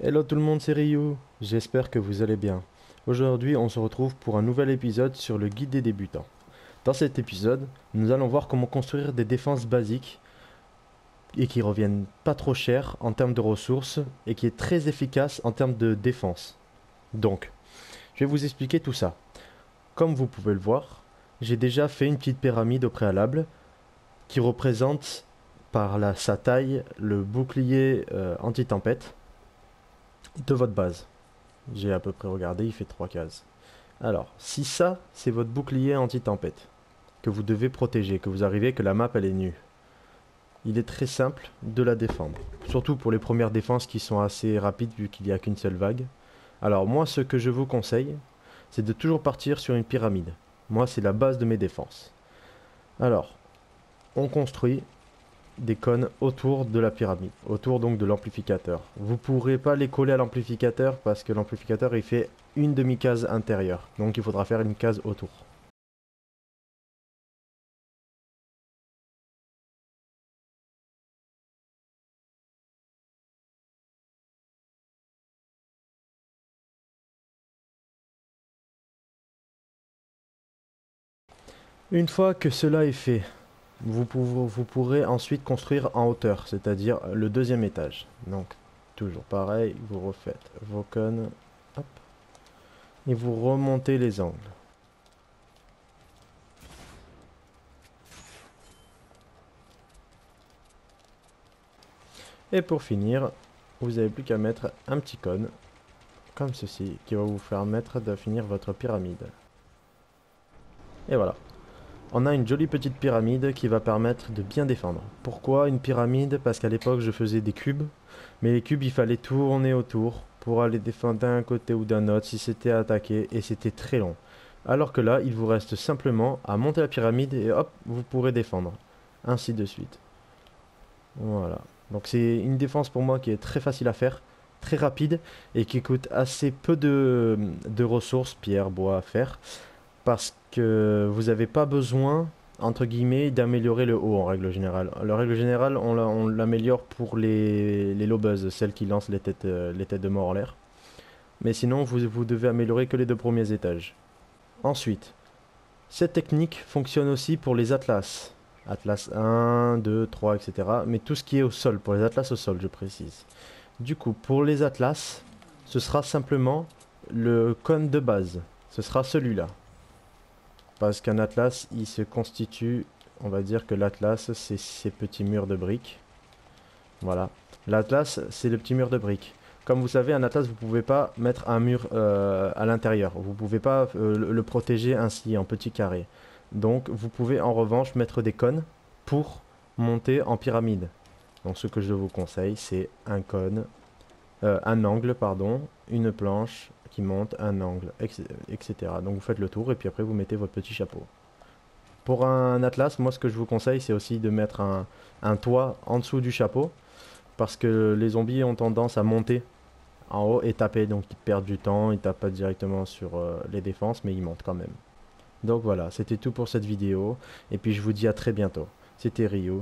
Hello tout le monde, c'est Ryu. J'espère que vous allez bien. Aujourd'hui, on se retrouve pour un nouvel épisode sur le guide des débutants. Dans cet épisode, nous allons voir comment construire des défenses basiques et qui reviennent pas trop cher en termes de ressources et qui est très efficace en termes de défense. Donc, je vais vous expliquer tout ça. Comme vous pouvez le voir, j'ai déjà fait une petite pyramide au préalable qui représente sa taille le bouclier anti-tempête de votre base. J'ai à peu près regardé, il fait 3 cases. Alors, si ça, c'est votre bouclier anti-tempête, que vous devez protéger, que vous arrivez, que la map elle est nue, il est très simple de la défendre. Surtout pour les premières défenses qui sont assez rapides vu qu'il n'y a qu'une seule vague. Alors moi, ce que je vous conseille, c'est de toujours partir sur une pyramide. Moi, c'est la base de mes défenses. Alors, on construit des cônes autour de la pyramide, autour donc de l'amplificateur. Vous ne pourrez pas les coller à l'amplificateur parce que l'amplificateur il fait une demi-case intérieure, donc il faudra faire une case autour. Une fois que cela est fait, vous pourrez ensuite construire en hauteur, c'est-à-dire le deuxième étage. Donc toujours pareil, vous refaites vos cônes, hop, et vous remontez les angles. Et pour finir, vous n'avez plus qu'à mettre un petit cône, comme ceci, qui va vous permettre de finir votre pyramide. Et voilà. On a une jolie petite pyramide qui va permettre de bien défendre. Pourquoi une pyramide? Parce qu'à l'époque je faisais des cubes, mais les cubes il fallait tourner autour pour aller défendre d'un côté ou d'un autre si c'était attaqué et c'était très long. Alors que là il vous reste simplement à monter la pyramide et hop vous pourrez défendre. Ainsi de suite. Voilà. Donc c'est une défense pour moi qui est très facile à faire, très rapide et qui coûte assez peu de ressources, pierre, bois, fer, parce que vous n'avez pas besoin, entre guillemets, d'améliorer le haut en règle générale. En règle générale, on l'améliore pour les lobeuses, celles qui lancent les têtes de mort en l'air. Mais sinon, vous devez améliorer que les deux premiers étages. Ensuite, cette technique fonctionne aussi pour les atlas. Atlas 1, 2, 3, etc. Mais tout ce qui est au sol, pour les atlas au sol, je précise. Du coup, pour les atlas, ce sera simplement le cône de base. Ce sera celui-là. Parce qu'un atlas, il se constitue, on va dire que l'atlas, c'est ces petits murs de briques. Voilà. L'atlas, c'est le petit mur de briques. Comme vous savez, un atlas, vous ne pouvez pas mettre un mur à l'intérieur. Vous ne pouvez pas le protéger ainsi, en petit carré. Donc, vous pouvez en revanche mettre des cônes pour monter en pyramide. Donc, ce que je vous conseille, c'est un cône, un angle, pardon, une planche qui monte, un angle, etc. Donc, vous faites le tour et puis après, vous mettez votre petit chapeau. Pour un atlas, moi ce que je vous conseille c'est aussi de mettre un toit en dessous du chapeau parce que les zombies ont tendance à monter en haut et taper, donc ils perdent du temps, ils tapent pas directement sur les défenses mais ils montent quand même. Donc voilà, c'était tout pour cette vidéo et puis je vous dis à très bientôt. C'était Ryu,